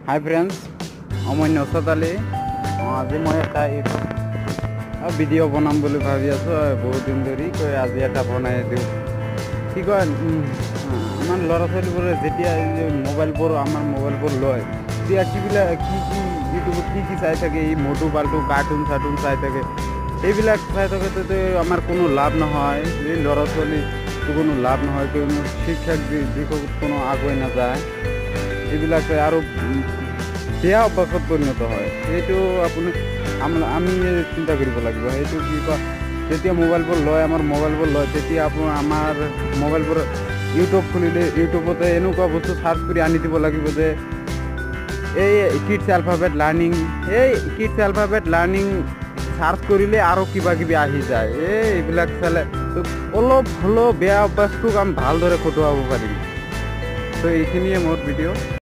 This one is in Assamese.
হাই ফ্ৰেণ্ডছ, মই নৌচাদ আলি। আজি মই এটা ভিডিঅ' বনাম বুলি ভাবি আছোঁ বহুত দিন ধৰি। আজি এটা বনাই দিওঁ। কি কয়, আমাৰ ল'ৰা ছোৱালীবোৰে যেতিয়া আমাৰ মোবাইলবোৰ লয়, তেতিয়া কি ইউটিউবত কি চাই থাকে, এই মটু পাল্টু কাৰ্টুন চাই থাকে। এইবিলাক চাই থাকোঁতে আমাৰ কোনো লাভ নহয়। এই ল'ৰা ছোৱালীটো কোনো লাভ নহয়, কোনো শিক্ষাক দিশত কোনো আগুৱাই নাযায়। এইবিলাক আৰু বেয়া অভ্যাসত পৰিণত হয়। সেইটো আমি চিন্তা কৰিব লাগিব। সেইটো কি কয়, যেতিয়া আমাৰ মোবাইলবোৰ লয় তেতিয়া আমাৰ মোবাইলবোৰ ইউটিউব খুলিলে ইউটিউবতে এনেকুৱা বস্তু চাৰ্চ কৰি আনি দিব লাগিব যে এই কিডছ এলফাবেট লাৰ্ণিং চাৰ্চ কৰিলে আৰু কিবা কিবি আহি যায়। এইবিলাক চালে অলপ হ'লেও বেয়া অভ্যাসটোক আমি ভালদৰে খটুৱাব পাৰিম। তো এইখিনিয়ে মোৰ ভিডিঅ'।